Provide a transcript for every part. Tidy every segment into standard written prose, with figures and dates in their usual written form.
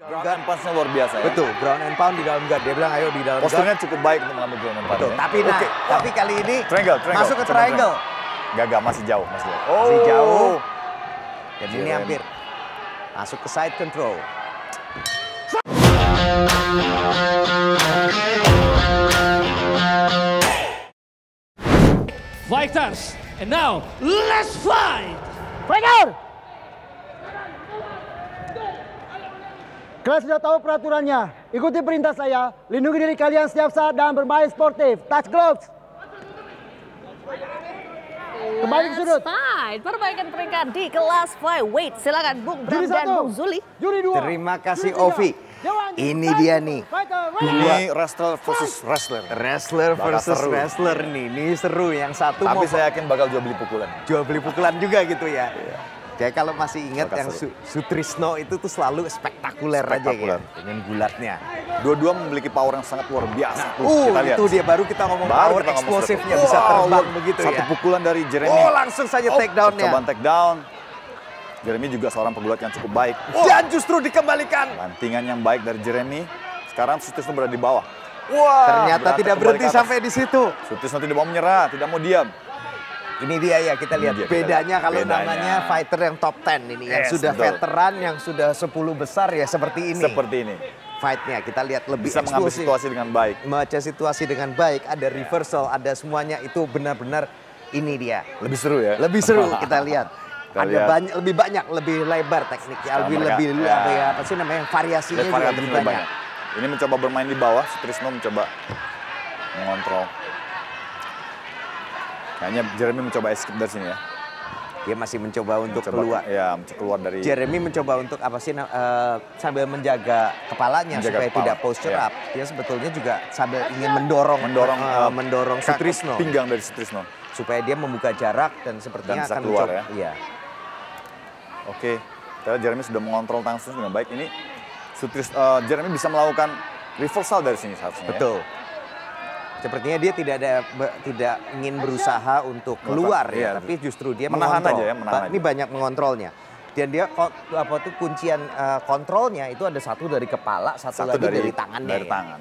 Ground and pound-nya luar biasa ya. Betul, ground and pound di dalam guard. Dia bilang ayo di dalam guard. Posturnya cukup baik untuk mengambil ground and pound. Betul, tapi kali ini triangle. masuk ke triangle. Gagal, masih jauh. Masih jauh. Dan ini hampir masuk ke side control. Fighters, and now let's fight! Fighter! Kalian sudah tahu peraturannya. Ikuti perintah saya. Lindungi diri kalian setiap saat dan bermain sportif. Touch gloves. Kembali ke sudut. Fight. Perbaikan peringkat di kelas flyweight. Silakan Bung Bram dan Bung Zuli. Juri 2. Terima kasih Ovi. Ini dia nih. Ini wrestler versus wrestler. Wrestler versus seru. wrestler nih. Ini seru. Yang satu Tapi mau saya yakin bakal jual beli pukulan. jual beli pukulan juga gitu ya. Kayak kalau masih ingat yang Sutrisno itu tuh selalu spektakuler aja ya. Dengan gulatnya. Dua-dua memiliki power yang sangat luar biasa. Kita lihat. Itu dia baru kita ngomong power eksplosifnya bisa terbang begitu ya. Satu pukulan dari Jeremy. Oh, langsung saja take down-nya. Coba take down. Jeremy juga seorang pegulat yang cukup baik. Dan justru dikembalikan. Bantingan yang baik dari Jeremy. Sekarang Sutrisno berada di bawah. Ternyata tidak berhenti sampai di situ. Sutrisno tidak mau menyerah, tidak mau diam. Ini dia ya, kita lihat bedanya kalau namanya fighter yang top 10 ini. Yang sudah veteran, yang sudah 10 besar ya seperti ini. Seperti ini. Fight-nya kita lihat lebih bisa mengambil situasi dengan baik. Membaca situasi dengan baik, ada reversal, ada semuanya itu benar-benar ini dia. Lebih seru ya? Lebih seru kita lihat. Ada lebih banyak, lebih lebar tekniknya, lebih apa sih namanya, variasinya juga lebih banyak. Ini mencoba bermain di bawah, Sutrisno mencoba mengontrol. Kayaknya Jeremy mencoba escape dari sini ya. Dia masih mencoba untuk keluar. Ya, keluar dari. Jeremy mencoba untuk apa sih sambil menjaga kepalanya supaya tidak posture up. Dia sebetulnya juga sambil ingin mendorong Sutrisno. Pinggang dari Sutrisno. Supaya dia membuka jarak dan sepertinya akan keluar mencoba. ya. Iya. Oke, karena Jeremy sudah mengontrol tangan dengan baik. Ini Jeremy bisa melakukan reversal dari sini seharusnya. Betul. Ya. Sepertinya dia tidak ingin berusaha untuk keluar ya, tapi justru dia menahan mengontrol. aja ya, menahan. Ini banyak mengontrolnya. Dan dia kuncian kontrolnya itu ada satu dari kepala, satu lagi dari tangannya. Dari tangan.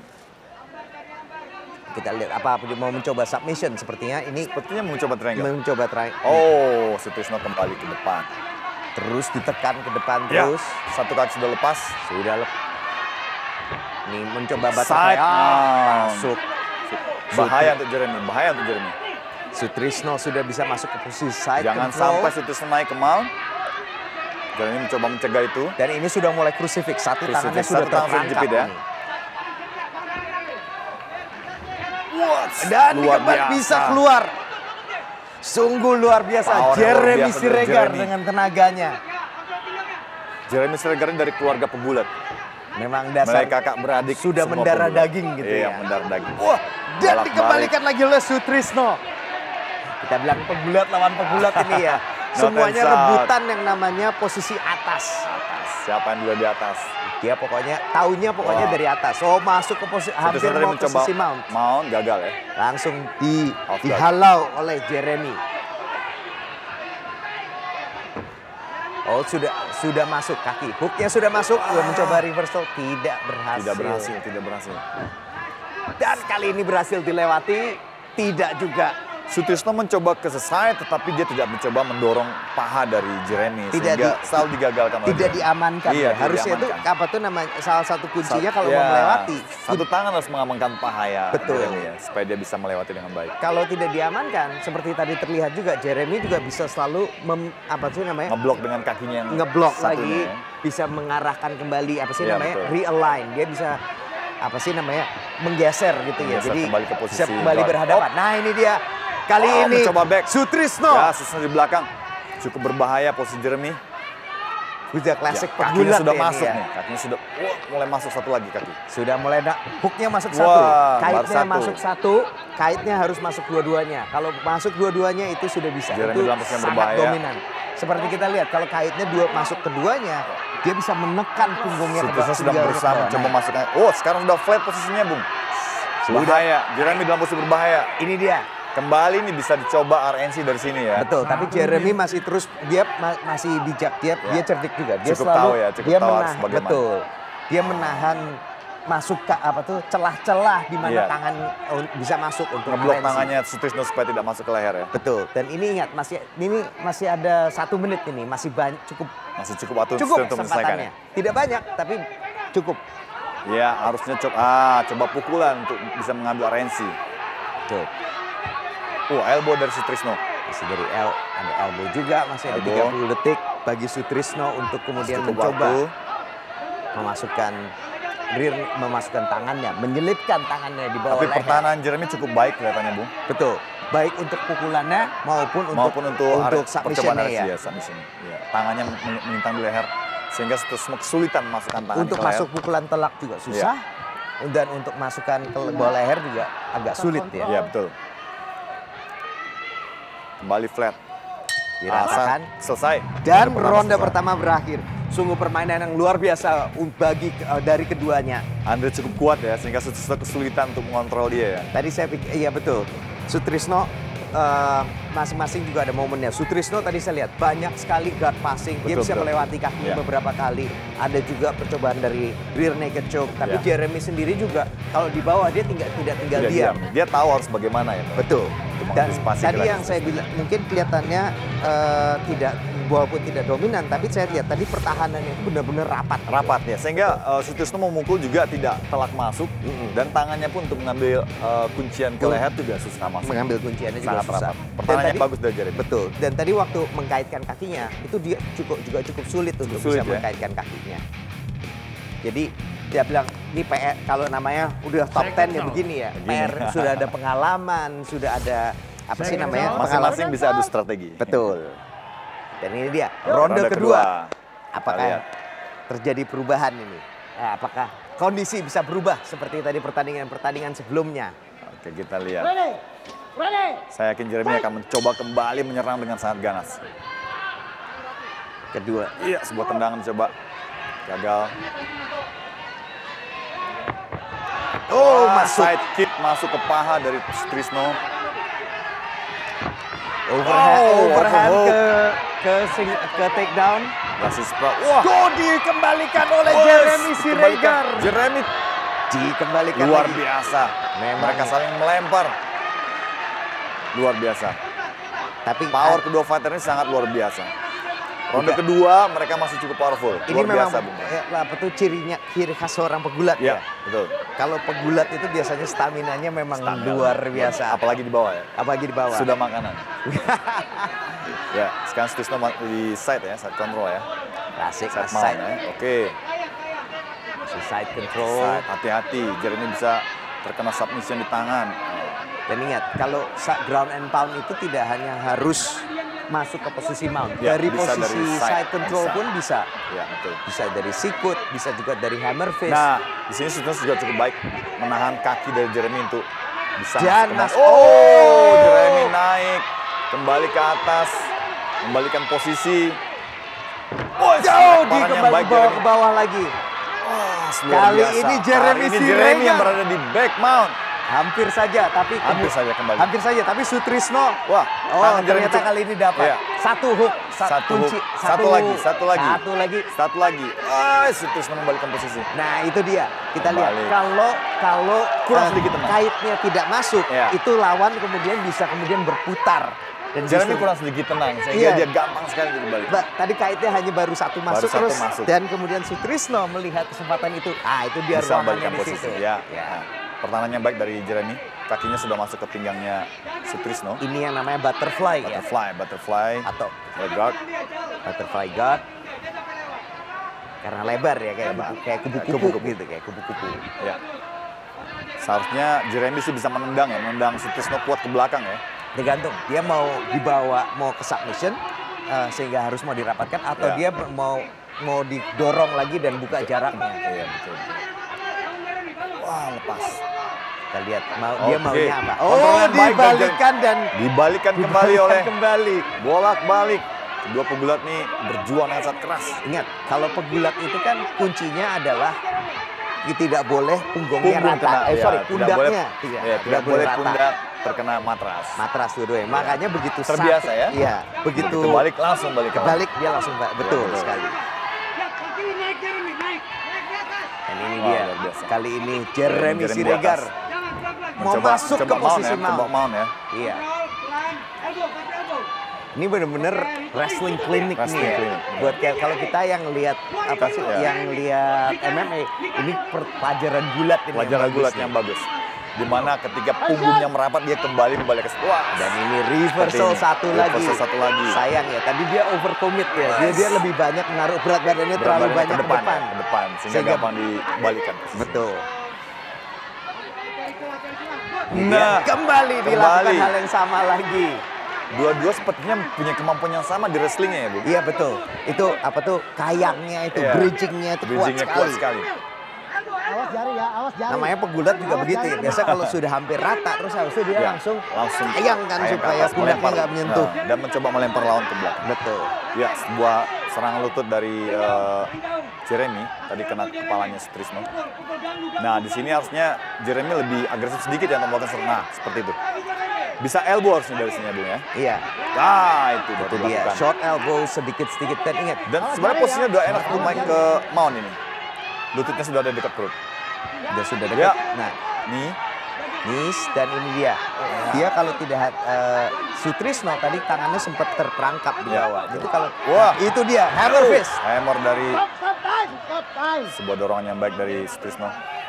Kita lihat apa mau mencoba submission sepertinya ini. Sepertinya mencoba triangle. Mencoba triangle. Oh, Sutrisno kembali ke depan. Terus ditekan ke depan terus. Satu kaki sudah lepas. Ini mencoba butterfly. Masuk. Bahaya untuk Jeremy. Sutrisno sudah bisa masuk ke posisi side Jangan control. sampai Sutrisno naik ke mount. Jeremy mencoba mencegah itu. Dan ini sudah mulai crucifix. Tangannya sudah terperangkap ya. Dan bisa keluar. Sungguh luar biasa. Jeremy Siregar dengan tenaganya. Jeremy Siregar ini dari keluarga pegulat. Memang dasar mereka kakak beradik sudah mendarah daging gitu ya. Mendarah daging. Wah, dan dikembalikan lagi oleh Sutrisno. Kita bilang pegulat lawan pegulat ini ya. Semuanya rebutan yang namanya posisi atas. Siapa yang dulu di atas? Dia taunya dari atas. Oh, masuk ke posisi hampir mau ke posisi mount. Mount gagal ya. Langsung dihalau oleh Jeremy. Oh, sudah masuk kaki. Hooknya sudah masuk. Sudah mencoba reversal, tidak berhasil. Dan kali ini berhasil dilewati, tidak juga. Sutrisno mencoba ke side, tetapi dia tidak mencoba mendorong paha dari Jeremy. Sehingga selalu digagalkan. Tidak diamankan. Iya, harusnya itu apa tuh namanya, salah satu kuncinya kalau mau melewati. Satu tangan harus mengamankan paha ya. Betul. Jeremy ya, supaya dia bisa melewati dengan baik. Kalau tidak diamankan, seperti tadi terlihat juga, Jeremy juga bisa selalu ngeblok dengan kakinya yang ngeblok lagi, bisa mengarahkan kembali realign. Dia bisa menggeser gitu ya. Jadi kembali ke posisi bisa kembali berhadapan. Nah, ini dia. Kali ini mencoba back. Sutrisno. Ya, Sutrisno di belakang. Cukup berbahaya posisi Jeremy. Sudah klasik kakinya sudah masuk ya. nih. Kakinya sudah mulai masuk satu lagi kaki. Sudah mulai hooknya masuk satu. Kaitnya masuk satu. Kaitnya harus masuk dua-duanya. Kalau masuk dua-duanya itu sudah bisa. Jeremy itu sangat berbahaya. Dominan. Seperti kita lihat kalau kaitnya masuk keduanya, dia bisa menekan punggungnya. Sutrisno sudah berusaha mencoba masuknya. Oh, sekarang sudah flat posisinya, Bung. Bahaya. Jeremy dalam posisi berbahaya. Ini dia. Kembali nih bisa dicoba RNC dari sini ya. Betul, tapi Jeremy masih terus, dia masih bijak, dia cerdik juga. Dia cukup selalu tahu ya, cukup tahu harus bagaimana. Betul. Dia menahan masuk ke celah-celah di mana Iya. tangan bisa masuk untuk Ngeblok Arensi. tangannya Sutrisno supaya tidak masuk ke leher ya. Betul. Dan ini ingat masih ada 1 menit ini, masih cukup Masih cukup waktu cukup untuk menyelesaikan ya. kesempatannya. Tidak banyak tapi cukup. Ya harusnya coba pukulan untuk bisa mengambil Arensi. Betul. Elbow dari Sutrisno. Masih dari ada elbow juga, masih ada Elbow. 30 detik bagi Sutrisno untuk kemudian Cukup mencoba waktu. memasukkan tangannya, menyelipkan tangannya di bawah Tapi leher. pertahanan Jeremy cukup baik kelihatannya, Bung. Betul. Baik untuk pukulannya maupun untuk submission-nya ya. Submission. Ya. Tangannya melintang di leher sehingga Sutrisno kesulitan memasukkan tangan Untuk ke leher. masuk pukulan telak juga susah. Dan untuk masukkan ke bawah leher juga agak sulit ya. Iya, betul. Kembali flat. Dirasakan. Selesai. Dan Ronde ronde selesai. pertama berakhir. Sungguh permainan yang luar biasa dari keduanya. Andre cukup kuat ya sehingga Sutrisno kesulitan untuk mengontrol dia ya. Tadi saya pikir, iya betul. Sutrisno masing-masing juga ada momennya. Sutrisno tadi saya lihat banyak sekali guard passing. Dia Betul, bisa betul. melewati kakinya Iya. beberapa kali. Ada juga percobaan dari rear naked choke. Tapi Iya. Jeremy sendiri juga kalau di bawah dia tidak tinggal Tidak diam. Dia tahu harus bagaimana ya. Betul. Untuk Dan mengantisipasi tadi gerakan yang saya bilang mungkin kelihatannya walaupun tidak dominan, tapi saya lihat tadi pertahanannya itu benar-benar rapat. Rapat ya, sehingga Sutrisno memukul juga tidak telak masuk dan tangannya pun untuk mengambil kuncian ke leher juga susah masuk. Mengambil kunciannya juga Sangat susah. rapat. Pertahanannya tadi- bagus dari Jeremy. Betul. Dan tadi waktu mengkaitkan kakinya itu dia juga cukup sulit untuk Sulit bisa ya. mengkaitkan kakinya. Jadi dia bilang ini PR kalau namanya udah top 10 ya begini ya. PR sudah ada pengalaman, sudah ada apa sih namanya? Masing-masing bisa adu strategi. Betul. Dan ini dia ronde kedua. Kita Apakah lihat. terjadi perubahan ini? Nah, apakah kondisi bisa berubah seperti tadi pertandingan sebelumnya? Oke, kita lihat. Ready? Ready? Saya yakin Jeremy akan mencoba kembali menyerang dengan sangat ganas. Kedua. Iya, sebuah tendangan coba. Gagal. Masuk. Side kick masuk ke paha dari Sutrisno. Overhand overhook. ke takedown. Rasis Sprout. Wah, Dikembalikan oleh Jeremy Siregar. Jeremy Dikembalikan luar lagi. biasa. Memang. Mereka saling melempar. Luar biasa. Tapi Power kedua fighter ini sangat luar biasa. Ronde kedua mereka masih cukup powerful. ini Luar memang biasa, Bung. apa tuh ciri khas seorang pegulat Ya, ya. betul. Kalau pegulat itu biasanya staminanya memang luar biasa. Apalagi di bawah ya. Apalagi di bawah. Sudah makanan. Ya, sekarang Sutrisno di side ya, side control ya. Klasik Side mount side. ya. Oke. Side control. Side, hati-hati. Jeremy bisa terkena submission di tangan. Dan ingat, kalau ground and pound itu tidak hanya harus masuk ke posisi mount. Ya, Dari bisa posisi dari side side control and side. pun bisa. Ya, betul. Bisa dari sikut, bisa juga dari hammer fist. Nah, di sini Sutrisno juga cukup baik menahan kaki dari Jeremy untuk bisa Dan masuk ke mas- Oh, Jeremy naik kembali ke atas, kembalikan posisi. Oh, jauh lemparan yang dikembali baik bawa Jeremy. ke bawah lagi. Luar Kali biasa. ini Jeremy Kali ini Jeremy yang Siregar. berada di back mount. Hampir saja, tapi Hampir saja kembali. Hampir saja, tapi Sutrisno. Wah, Oh, tangan Jeremy ternyata cukup- kali ini dapat. Iya. Satu hook, Satu kunci, hook. Satu lagi. Satu lagi. Satu lagi. Sutrisno membalikan posisi. Nah, itu dia. Kita lihat Kembali. kalau Kurang sedikit tenang. kaitnya tidak masuk, Iya. itu lawan kemudian bisa berputar. Dan Jeremy justru- kurang sedikit tenang sehingga Iya. dia gampang sekali untuk balik. Tadi kaitnya hanya baru satu masuk satu terus masuk. dan kemudian Sutrisno melihat kesempatan itu. Itu dia Bisa ruangannya membalikan di posisi. situ. Ya. Nah, pertahanannya baik dari Jeremy. Kakinya sudah masuk ke pinggangnya Sutrisno. Ini yang namanya butterfly, ya. Butterfly. Atau Leg guard. butterfly guard. Karena lebar ya, kayak Lebar. kayak kupu-kupu Kupu-kupu. gitu, kayak kupu-kupu. Ya. Seharusnya Jeremy sih bisa menendang Sutrisno kuat ke belakang ya. Tergantung dia mau dibawa mau ke submission sehingga harus mau dirapatkan atau Ya. dia mau didorong lagi dan buka jaraknya. Iya, betul. Wah, lepas. Kita lihat dia Oke. maunya apa. Kontrol yang baik dari Dibalikan dan Dibalikan kembali oleh kembali. bolak-balik. Kedua pegulat nih berjuang dengan sangat keras. Ingat, kalau pegulat itu kan kuncinya adalah tidak boleh punggungnya Punggung rata. kena, ya, Pundaknya tidak boleh pundak terkena matras. Matras dua-duanya. Makanya begitu Terbiasa ya? Iya, begitu balik langsung balik. kebalik dia langsung betul betul. sekali. Dan ini Wah, dia. luar biasa. Kali ini Jeremy Jeremy Siregar di atas. mau masuk ke posisi Coba mount. mount ya. Iya. Ini bener-bener wrestling klinik nih Wrestling ya. clinic. Buat kayak kalau kita yang lihat apa sih, Iya. yang lihat MMA, ini pelajaran gulat ini. Pelajaran gulat yang bagus. Dimana ketika punggungnya merapat dia kembali ke wah. Dan ini reversal Seperti ini. satu Reversal satu lagi. Sayang ya, tadi dia overcommit ya. Dia lebih banyak menaruh berat badannya terlalu Berat banyak ke depan, ke depan sehingga Sehingga- gampang dibalikan. Betul. Nah, kembali dilakukan hal yang sama lagi. Dua-dua sepertinya punya kemampuan yang sama di wrestlingnya ya, Bu. Iya betul. Itu apa tuh, kayangnya itu, Iya. bridgingnya itu Bridgingnya kuat sekali. Awas jari ya, awas jari. Namanya pegulat juga Awas begitu ya. jari. Biasa kalau sudah hampir rata terus habis itu dia Ya, langsung langsung kayang kan kayang ke supaya atas, punaknya melempar. nggak menyentuh. Nah, dan mencoba melempar lawan ke belakang. Betul. Ya, sebuah serangan lutut dari Jeremy tadi kena kepalanya Sutrisno. Nah, di sini harusnya Jeremy lebih agresif sedikit ya untuk melakukan serangan. Nah, seperti itu. Bisa elbow harusnya dari sini ya, Bung ya. Iya. Nah, itu baru Itu dia. dilakukan. Short elbow sedikit-sedikit dan ingat. Dan sebenarnya posisinya udah enak untuk main ke mount ini. Lututnya sudah ada di dekat perut. Dia sudah dekat. Ya. Nah, Nih, Nis dan ini dia. Dia kalau tidak Sutrisno tadi tangannya sempat terperangkap di Ya. bawah. Itu kalau Wah. itu dia hammer fist. hammer dari Stop time, stop time. sebuah dorongan yang baik dari Sutrisno.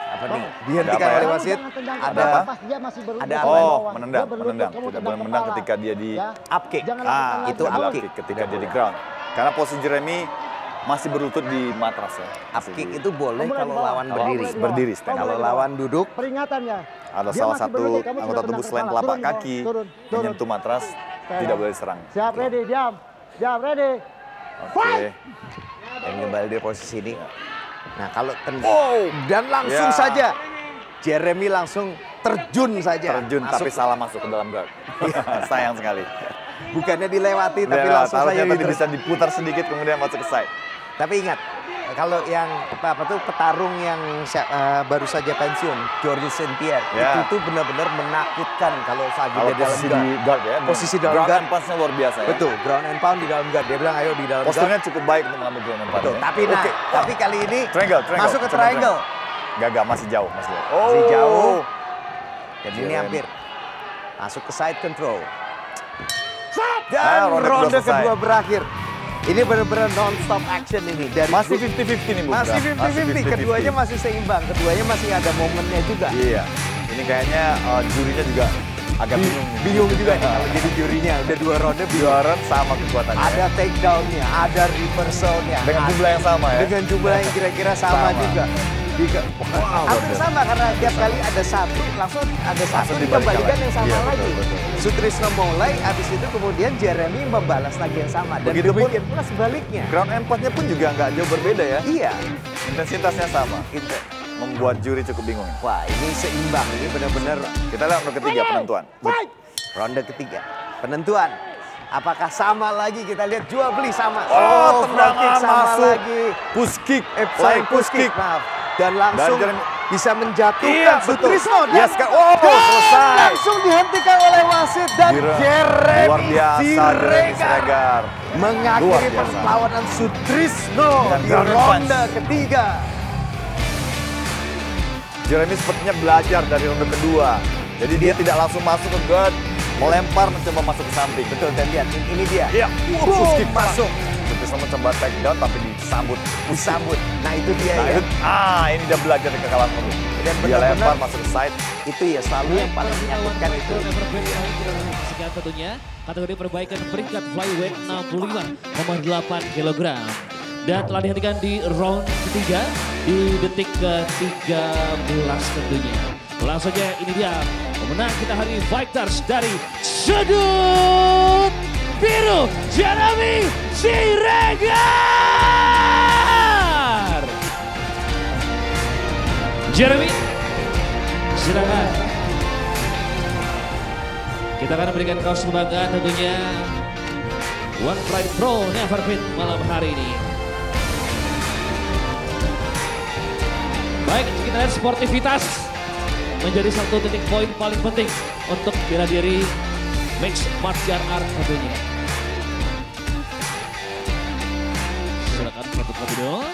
Apa nih? Ada Dihentikan apa ya? oleh wasit. Jangan tendang ke Ada bawah, apa? pas dia masih berlutut Ada ke apa? bawah. Oh, Dia menendang, berlutut, menendang. kamu Tidak tendang boleh menendang kepala. ketika dia di Ya. Up kick. Jangan lakukan lagi. itu up adalah kick. kick ketika dia di ground. Karena posisi Jeremy masih berlutut di matras ya. Up Masih kick di- itu boleh Kamu kalau di bawah. lawan Kamu berdiri. di bawah. Berdiri, stand. Kamu Kalau di bawah. lawan duduk, Peringatannya. ada Dia salah masih satu berlutut, kamu anggota sudah tubuh tendang selain kepala. telapak Turun di bawah. kaki Turun. menyentuh matras tidak boleh diserang. Siap, ready, diam. Diam, ready. Oke. dan kembali di posisi ini. Nah kalau Oh. dan langsung Ya. saja Jeremy langsung terjun saja. Terjun Masuk. tapi salah masuk ke dalam guard. Sayang sekali. Bukannya dilewati tapi Ya, langsung saja harusnya tadi diterus. bisa diputar sedikit kemudian masuk ke side. Tapi ingat, kalau yang apa tuh petarung yang baru saja pensiun, George St. Pierre, Ya. itu tuh benar-benar menakutkan kalau saat Kalau di dalam posisi guard. di guard ya. Posisi dalam ground guard. and pound-nya luar biasa ya. Betul, ground and pound di dalam guard. Dia bilang ayo di dalam guard. Posturnya cukup baik untuk mengambil ground and pound. Betul, ya. tapi Oke. tapi kali ini Triangle. masuk ke Coba triangle. Gagal, masih jauh. Masih Oh. jauh. Dan ini Jeremy. hampir masuk ke side control. Ah, Dan ronde ronde kedua selesai. kedua berakhir. Ini benar-benar non-stop action ini. Dari Masih 50-50 nih, Bu. masih Bram. 50-50. Keduanya masih seimbang. Keduanya masih ada momennya juga. Iya. Ini kayaknya jurinya juga agak bingung. Bingung juga nih kalau jadi jurinya. Udah 2 ronde bingung. Dua round sama kekuatannya. Ada takedown-nya, ada reversalnya. Dengan jumlah yang sama ya. Dengan jumlah yang kira-kira sama Sama. juga. Hampir sama karena tiap kali ada satu, langsung ada satu Langsung dikembalikan dibalikan yang sama lagi. Iya, lagi. betul, betul. Sutrisno mulai, habis itu kemudian Jeremy membalas lagi yang sama. Dan Begitupun- demikian pula sebaliknya. Ground and pound-nya pun juga nggak jauh berbeda ya. Iya. Intensitasnya sama. Itu membuat juri cukup bingung. Wah ini seimbang, ini benar-benar Kita lihat ronde ketiga penentuan. ronde ketiga. Penentuan. Apakah sama lagi? Kita lihat jual beli sama. Oh, front kick tendangan sama masuk. lagi. Push kick, Flying push kick. Maaf. Dan langsung Dan Jeremy- bisa menjatuhkan Iya, betul. Sutrisno. Yes, kan. Oh, dan selesai. langsung dihentikan oleh wasit. Dan Jeremy Luar biasa Jeremy Siregar Siregar. Luar mengakhiri biasa. perlawanan Sutrisno Dengan di ground and ronde punch. ketiga. Jeremy sepertinya belajar dari ronde kedua. Jadi dia tidak langsung masuk ke guard, melempar mencoba masuk ke samping. Betul, dan lihat ini dia. Iya, Boom, push kick masuk. Sutrisno mencoba take down tapi disambut. Disambut. Nah itu dia Nah, ya. ini dia belajar dari kekalahan dulu. Dan Dia benar-benar- lempar masuk ke side. Itu ya selalu yang paling menyakitkan itu. Sekian tentunya kategori perbaikan peringkat flyweight 65 nomor 8 kg. Dan telah dihentikan di round ketiga di detik ke-13 tentunya. Langsung saja ini dia pemenang kita hari ini fighters dari sudut biru Jeremy Siregar. Jeremy, silakan. Kita akan memberikan kaos kebanggaan tentunya One Pride Pro Never Quit malam hari ini. Baik, kita lihat sportivitas menjadi satu titik poin paling penting untuk bela diri mixed martial art tentunya. Silakan untuk video.